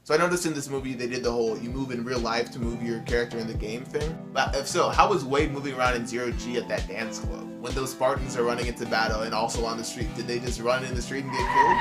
So I noticed in this movie they did the whole you move in real life to move your character in the game thing. But if so, how was Wade moving around in 0G at that dance club? When those Spartans are running into battle and also on the street, did they just run in the street and get killed?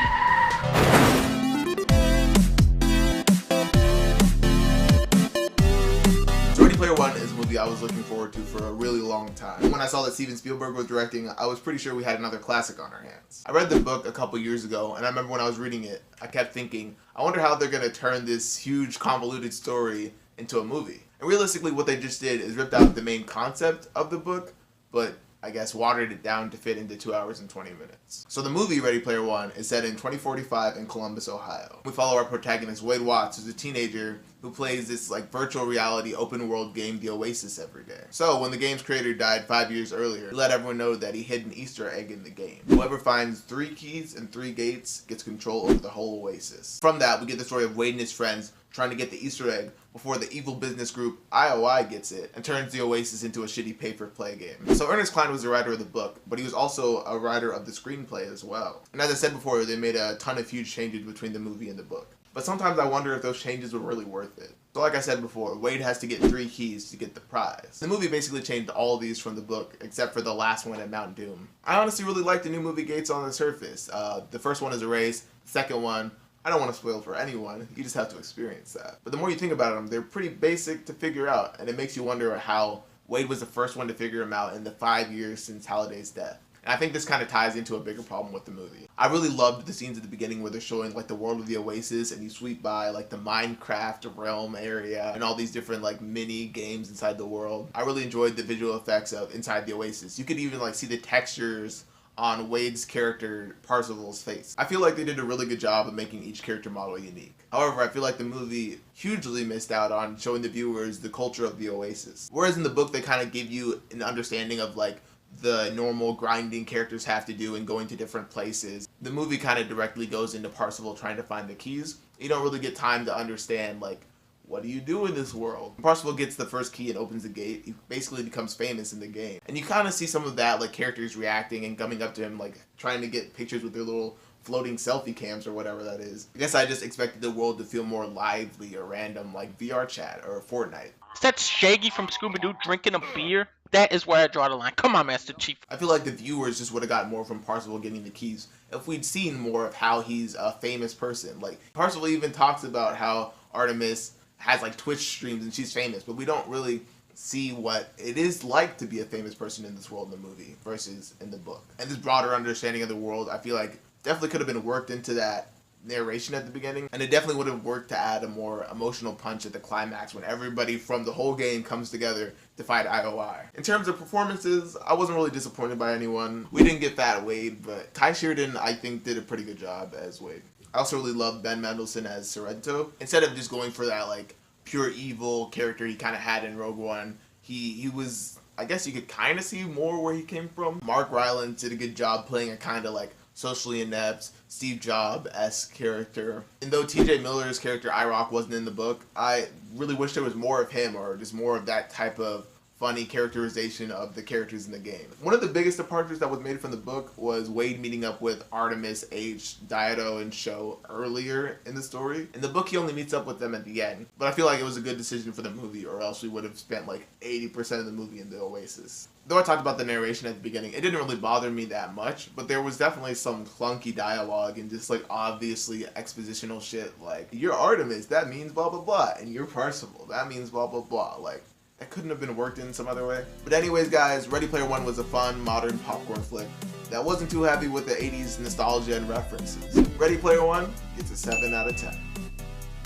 Ready Player One is a movie I was looking forward to for a really long time. When I saw that Steven Spielberg was directing, I was pretty sure we had another classic on our hands. I read the book a couple years ago, and I remember when I was reading it, I kept thinking, I wonder how they're gonna turn this huge convoluted story into a movie. And realistically, what they just did is ripped out the main concept of the book, but I guess watered it down to fit into 2 hours and 20 minutes. So the movie Ready Player One is set in 2045 in Columbus, Ohio. We follow our protagonist Wade Watts, who's a teenager who plays this like virtual reality open world game, the Oasis, every day. So when the game's creator died 5 years earlier, he let everyone know that he hid an Easter egg in the game. Whoever finds 3 keys and 3 gates gets control over the whole Oasis. From that, we get the story of Wade and his friends trying to get the Easter egg before the evil business group IOI gets it and turns the Oasis into a shitty pay-for-play game. So Ernest Cline was the writer of the book, but he was also a writer of the screenplay as well. And as I said before, they made a ton of huge changes between the movie and the book. But sometimes I wonder if those changes were really worth it. So like I said before, Wade has to get 3 keys to get the prize. The movie basically changed all of these from the book, except for the last one at Mount Doom. I honestly really like the new movie gates on the surface. The first one is erased, the second one, I don't want to spoil for anyone, you just have to experience that. But the more you think about them, they're pretty basic to figure out, and it makes you wonder how Wade was the first one to figure them out in the 5 years since Halliday's death. And I think this kind of ties into a bigger problem with the movie. I really loved the scenes at the beginning where they're showing like the world of the Oasis, and you sweep by like the Minecraft realm area and all these different like mini games inside the world. I really enjoyed the visual effects of inside the Oasis. You could even like see the textures on Wade's character Parzival's face. I feel like they did a really good job of making each character model unique. However, I feel like the movie hugely missed out on showing the viewers the culture of the Oasis. Whereas in the book they kind of give you an understanding of like the normal grinding characters have to do and going to different places. The movie kind of directly goes into Parzival trying to find the keys. You don't really get time to understand like, what do you do in this world? Parzival gets the first key and opens the gate. He basically becomes famous in the game. And you kind of see some of that, like characters reacting and coming up to him, like trying to get pictures with their little floating selfie cams or whatever that is. I guess I just expected the world to feel more lively or random, like VR chat or Fortnite. Is that Shaggy from Scooby-Doo drinking a beer? That is where I draw the line. Come on, Master Chief. I feel like the viewers just would have got more from Parzival getting the keys if we'd seen more of how he's a famous person. Like, Parzival even talks about how Artemis has like Twitch streams and she's famous, but we don't really see what it is like to be a famous person in this world in the movie versus in the book. And this broader understanding of the world, I feel like definitely could have been worked into that narration at the beginning, and it definitely would have worked to add a more emotional punch at the climax when everybody from the whole game comes together to fight IOI. In terms of performances, I wasn't really disappointed by anyone. We didn't get Fat Wade, but Ty Sheridan I think did a pretty good job as Wade. I also really loved Ben Mendelsohn as Sorrento. Instead of just going for that like pure evil character he kind of had in Rogue One, he was, I guess you could kind of see more where he came from. Mark Rylance did a good job playing a kind of like socially inept, Steve Jobs-esque character. And though TJ Miller's character IROC wasn't in the book, I really wish there was more of him or just more of that type of funny characterization of the characters in the game. One of the biggest departures that was made from the book was Wade meeting up with Artemis, H, Dido, and Sho earlier in the story. In the book, he only meets up with them at the end. But I feel like it was a good decision for the movie, or else we would have spent like 80% of the movie in the Oasis. Though I talked about the narration at the beginning, it didn't really bother me that much, but there was definitely some clunky dialogue and just like obviously expositional shit like, you're Artemis, that means blah blah blah, and you're Parzival, that means blah blah blah. Like, that couldn't have been worked in some other way. But anyways guys, Ready Player One was a fun, modern popcorn flick that wasn't too heavy with the 80s nostalgia and references. Ready Player One gets a 7 out of 10.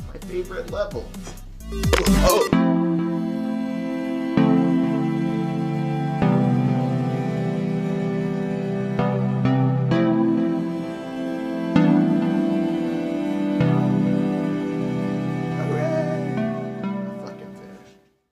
My favorite level. Oh.